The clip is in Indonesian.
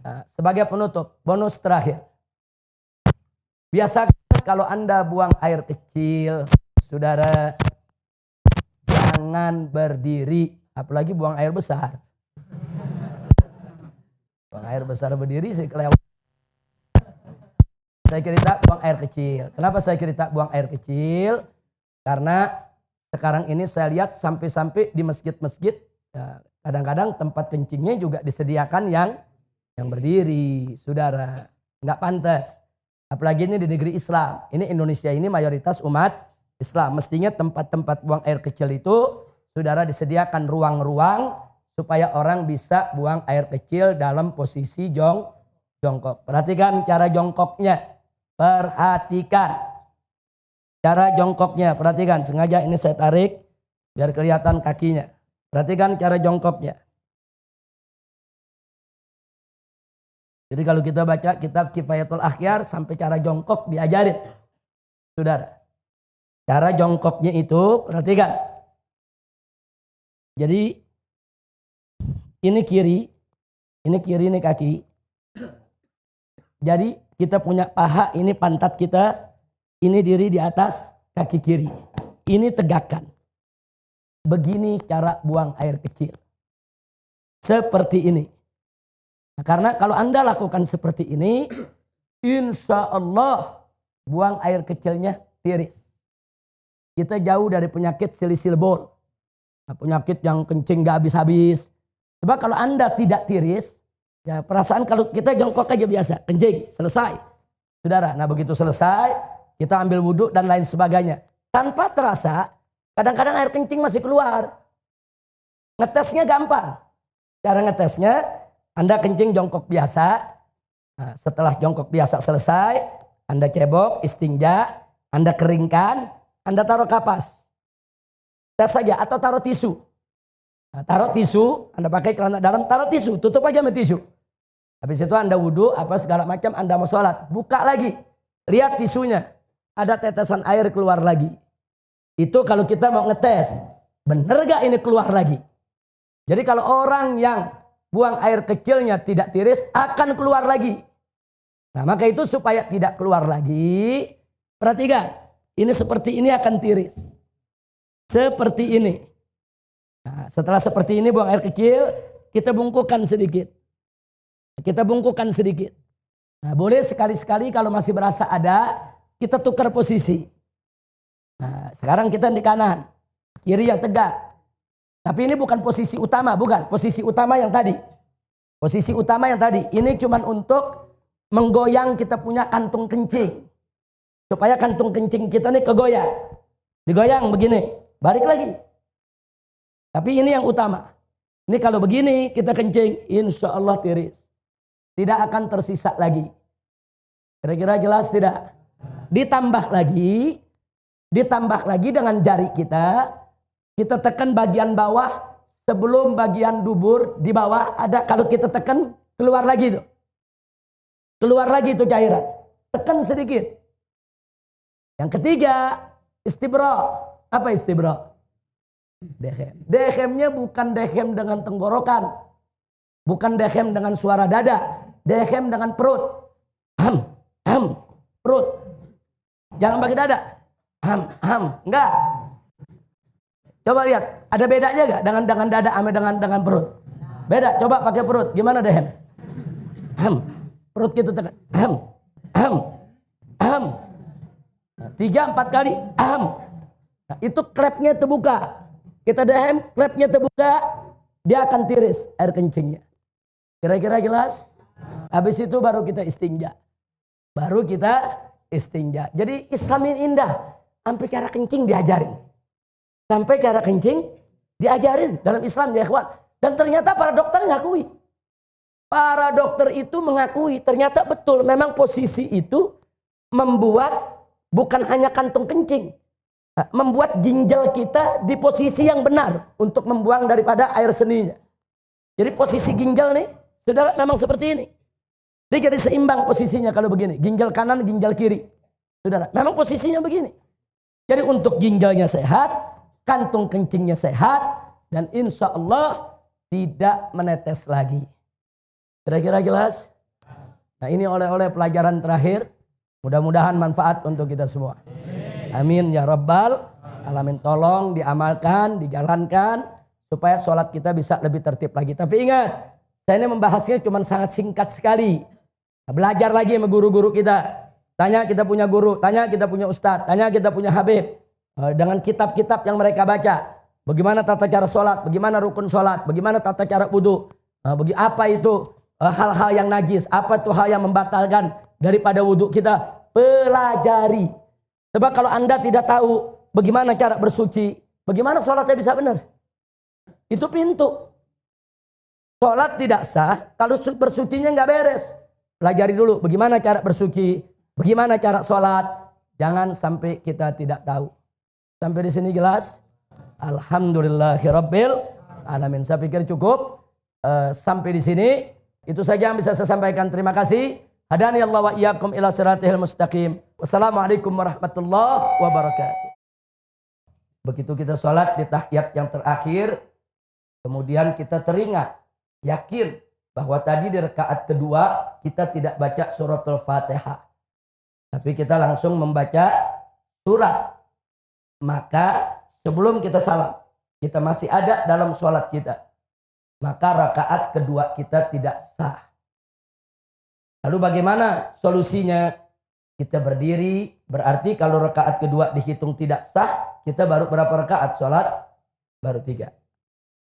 Nah, sebagai penutup, bonus terakhir. Biasakan kalau Anda buang air kecil, saudara, jangan berdiri, apalagi buang air besar. Buang air besar berdiri sih kelewat. Saya cerita buang air kecil. Kenapa saya cerita buang air kecil? Karena sekarang ini saya lihat sampai-sampai di masjid-masjid, kadang-kadang tempat kencingnya juga disediakan yang berdiri, saudara. Nggak pantas. Apalagi ini di negeri Islam. Ini Indonesia ini mayoritas umat Islam. Mestinya tempat-tempat buang air kecil itu, saudara, disediakan ruang-ruang supaya orang bisa buang air kecil dalam posisi jongkok. Perhatikan cara jongkoknya. Perhatikan cara jongkoknya. Perhatikan, sengaja ini saya tarik biar kelihatan kakinya. Perhatikan cara jongkoknya. Jadi kalau kita baca kitab Kifayatul Akhyar sampai cara jongkok diajarin. Saudara. Cara jongkoknya itu perhatikan. Jadi ini kiri ini kaki. Jadi kita punya paha, ini pantat kita, ini diri di atas kaki kiri. Ini tegakkan. Begini cara buang air kecil. Seperti ini. Nah, karena kalau Anda lakukan seperti ini, insya Allah buang air kecilnya tiris. Kita jauh dari penyakit silisil bol. Nah, penyakit yang kencing gak habis-habis. Coba kalau Anda tidak tiris, ya perasaan kalau kita jongkok aja biasa, kencing, selesai. Saudara, nah begitu selesai, kita ambil wudhu dan lain sebagainya. Tanpa terasa, kadang-kadang air kencing masih keluar. Ngetesnya gampang. Cara ngetesnya, Anda kencing jongkok biasa. Nah, setelah jongkok biasa selesai, Anda cebok, istinja, Anda keringkan, Anda taruh kapas. Tes saja atau taruh tisu. Nah, taruh tisu, Anda pakai celana dalam, taruh tisu, tutup aja sama tisu. Habis itu Anda wudhu, apa segala macam, Anda mau sholat. Buka lagi, lihat tisunya. Ada tetesan air keluar lagi. Itu kalau kita mau ngetes, bener gak ini keluar lagi? Jadi kalau orang yang buang air kecilnya tidak tiris, akan keluar lagi. Nah maka itu supaya tidak keluar lagi, perhatikan. Ini seperti ini akan tiris. Seperti ini. Nah, setelah seperti ini buang air kecil, kita bungkukan sedikit. Kita bungkukan sedikit. Nah, boleh sekali-sekali kalau masih berasa ada, kita tukar posisi. Nah, sekarang kita di kanan, kiri yang tegak. Tapi ini bukan posisi utama, bukan. Posisi utama yang tadi. Posisi utama yang tadi. Ini cuma untuk menggoyang kita punya kantung kencing. Supaya kantung kencing kita ini kegoyang. Digoyang begini, balik lagi. Tapi ini yang utama. Ini kalau begini kita kencing, insya Allah tiris. Tidak akan tersisa lagi. Kira-kira jelas tidak? Ditambah lagi dengan jari kita tekan bagian bawah sebelum bagian dubur di bawah ada, kalau kita tekan keluar lagi itu. Keluar lagi itu cairan. Tekan sedikit. Yang ketiga, istibra. Apa istibra? Dehem. Dehemnya bukan dehem dengan tenggorokan. Bukan dehem dengan suara dada. Dehem dengan perut. Perut. Jangan pakai dada. Enggak. Coba lihat, ada bedanya enggak dengan dada sama dengan perut? Beda. Coba pakai perut. Gimana dehem? Perut kita tekan. 3-4 kali. Nah, itu klepnya terbuka. Kita dehem, klepnya terbuka, dia akan tiris air kencingnya. Kira-kira jelas? Habis itu baru kita istinja. Jadi Islam ini indah. Sampai cara kencing diajarin. Dalam Islam ya ikhwan. Dan ternyata para dokter mengakui. Para dokter itu mengakui ternyata betul memang posisi itu membuat bukan hanya kantung kencing. Membuat ginjal kita di posisi yang benar untuk membuang daripada air seninya. Jadi posisi ginjal nih, saudara memang seperti ini. Dia jadi seimbang posisinya kalau begini. Ginjal kanan, ginjal kiri. Saudara, memang posisinya begini. Jadi untuk ginjalnya sehat, kantung kencingnya sehat, dan insya Allah tidak menetes lagi. Kira-kira jelas? Nah ini oleh-oleh pelajaran terakhir. Mudah-mudahan manfaat untuk kita semua. Amin ya Rabbal Alamin. Tolong diamalkan, dijalankan supaya sholat kita bisa lebih tertib lagi. Tapi ingat, saya ini membahasnya cuma sangat singkat sekali. Belajar lagi sama guru-guru kita. Tanya kita punya guru, tanya kita punya ustadz, tanya kita punya habib. Dengan kitab-kitab yang mereka baca. Bagaimana tata cara sholat, bagaimana rukun sholat, bagaimana tata cara wudhu. Apa itu hal-hal yang najis, apa itu hal yang membatalkan daripada wudhu kita. Pelajari. Sebab kalau Anda tidak tahu bagaimana cara bersuci, bagaimana sholatnya bisa benar. Itu pintu. Sholat tidak sah kalau bersucinya nggak beres. Pelajari dulu bagaimana cara bersuci, bagaimana cara sholat. Jangan sampai kita tidak tahu. Sampai di sini jelas? Alhamdulillahirabbil alamin. Saya pikir cukup. Sampai di sini itu saja yang bisa saya sampaikan. Terima kasih. Hadani Allah wa iyyakum ila siratil mustaqim. Wassalamualaikum warahmatullahi wabarakatuh. Begitu kita sholat di tahiyat yang terakhir, kemudian kita teringat, yakin bahwa tadi di rakaat kedua kita tidak baca suratul Fatihah. Tapi kita langsung membaca surat. Maka sebelum kita salam, kita masih ada dalam sholat kita. Maka rakaat kedua kita tidak sah. Lalu bagaimana solusinya? Kita berdiri, berarti kalau rakaat kedua dihitung tidak sah, kita baru berapa rakaat sholat? Baru 3.